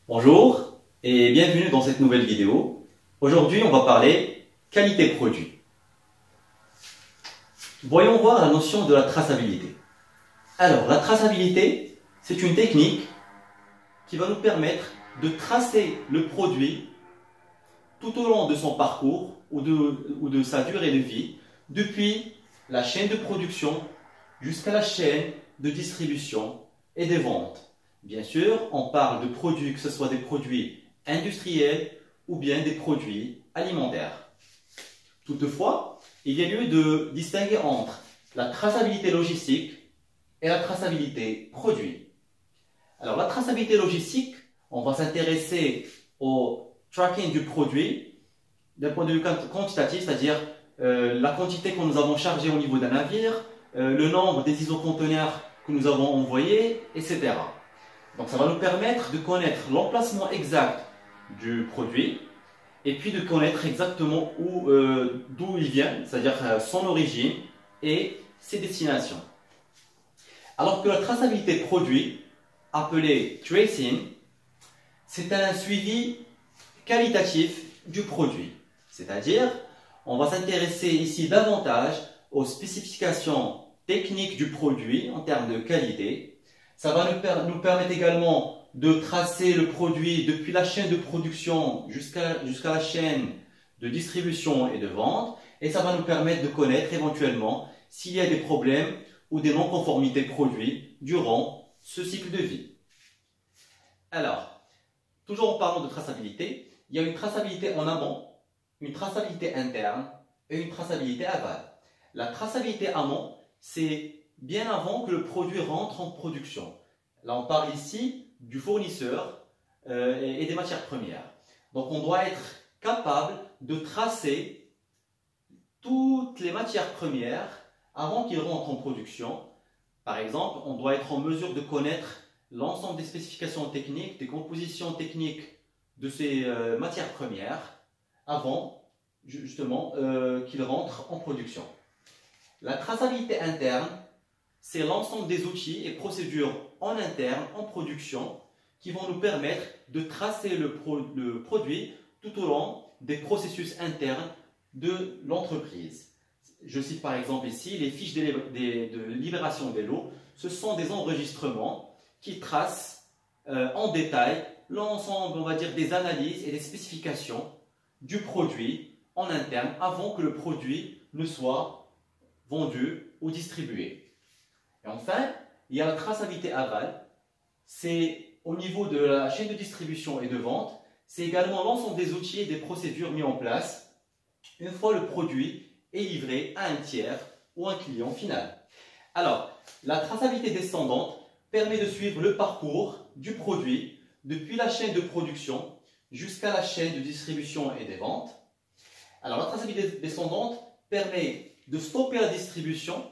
Bonjour et bienvenue dans cette nouvelle vidéo. Aujourd'hui, on va parler qualité produit. Voyons voir la notion de la traçabilité. Alors, la traçabilité, c'est une technique qui va nous permettre de tracer le produit tout au long de son parcours ou de sa durée de vie, depuis la chaîne de production jusqu'à la chaîne de distribution et de vente. Bien sûr, on parle de produits, que ce soit des produits industriels ou bien des produits alimentaires. Toutefois, il y a lieu de distinguer entre la traçabilité logistique et la traçabilité produit. Alors, la traçabilité logistique, on va s'intéresser au tracking du produit d'un point de vue quantitatif, c'est-à-dire la quantité que nous avons chargée au niveau d'un navire, le nombre des isoconteneurs que nous avons envoyés, etc. Donc ça va nous permettre de connaître l'emplacement exact du produit et puis de connaître exactement d'où il vient, c'est-à-dire son origine et ses destinations. Alors que la traçabilité produit, appelée tracing, c'est un suivi qualitatif du produit. C'est-à-dire, on va s'intéresser ici davantage aux spécifications techniques du produit en termes de qualité. Ça va nous permettre également de tracer le produit depuis la chaîne de production jusqu'à la chaîne de distribution et de vente. Et ça va nous permettre de connaître éventuellement s'il y a des problèmes ou des non-conformités produits durant ce cycle de vie. Alors, toujours en parlant de traçabilité, il y a une traçabilité en amont, une traçabilité interne et une traçabilité aval. La traçabilité amont, c'est bien avant que le produit rentre en production. Là, on parle ici du fournisseur et des matières premières. Donc, on doit être capable de tracer toutes les matières premières avant qu'ils rentrent en production. Par exemple, on doit être en mesure de connaître l'ensemble des spécifications techniques, des compositions techniques de ces matières premières avant justement qu'ils rentrent en production. La traçabilité interne, c'est l'ensemble des outils et procédures en interne, en production, qui vont nous permettre de tracer le produit tout au long des processus internes de l'entreprise. Je cite par exemple ici les fiches de libération des lots. Ce sont des enregistrements qui tracent en détail l'ensemble, on va dire, des analyses et des spécifications du produit en interne avant que le produit ne soit vendu ou distribué. Et enfin, il y a la traçabilité aval. C'est au niveau de la chaîne de distribution et de vente. C'est également l'ensemble des outils et des procédures mis en place une fois le produit est livré à un tiers ou un client final. Alors, la traçabilité descendante permet de suivre le parcours du produit depuis la chaîne de production jusqu'à la chaîne de distribution et des ventes. Alors, la traçabilité descendante permet de stopper la distribution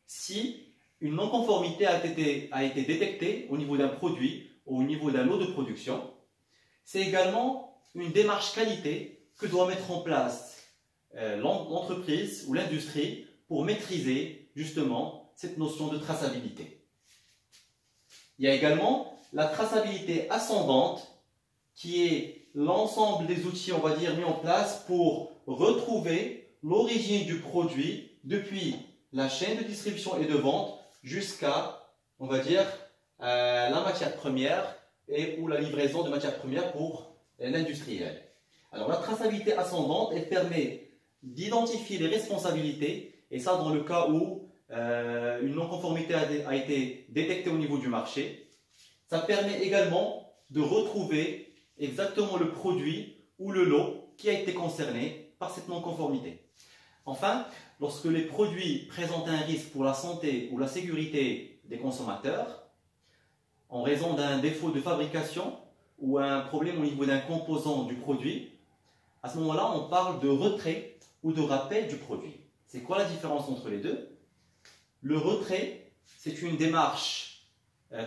si une non-conformité a été détectée au niveau d'un produit ou au niveau d'un lot de production. C'est également une démarche qualité que doit mettre en place l'entreprise ou l'industrie pour maîtriser justement cette notion de traçabilité. Il y a également la traçabilité ascendante qui est l'ensemble des outils, on va dire, mis en place pour retrouver l'origine du produit depuis la chaîne de distribution et de vente jusqu'à, on va dire, la matière première ou la livraison de matières premières pour l'industriel. Alors la traçabilité ascendante, elle permet d'identifier les responsabilités, et ça dans le cas où une non-conformité a été détectée au niveau du marché. Ça permet également de retrouver exactement le produit ou le lot qui a été concerné par cette non-conformité. Enfin, lorsque les produits présentent un risque pour la santé ou la sécurité des consommateurs, en raison d'un défaut de fabrication ou un problème au niveau d'un composant du produit, à ce moment-là, on parle de retrait ou de rappel du produit. C'est quoi la différence entre les deux? Le retrait, c'est une démarche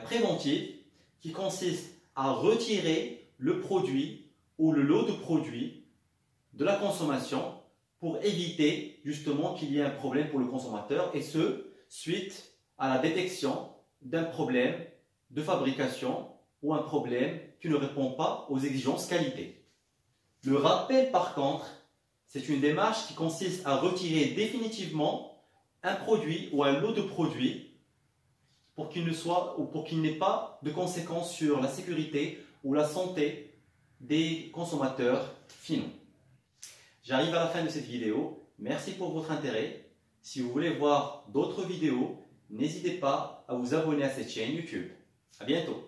préventive qui consiste à retirer le produit ou le lot de produits de la consommation pour éviter justement qu'il y ait un problème pour le consommateur, et ce, suite à la détection d'un problème de fabrication ou un problème qui ne répond pas aux exigences qualité. Le rappel, par contre, c'est une démarche qui consiste à retirer définitivement un produit ou un lot de produits pour qu'il n'ait pas de conséquences sur la sécurité ou la santé des consommateurs finaux. J'arrive à la fin de cette vidéo. Merci pour votre intérêt. Si vous voulez voir d'autres vidéos, n'hésitez pas à vous abonner à cette chaîne YouTube. À bientôt.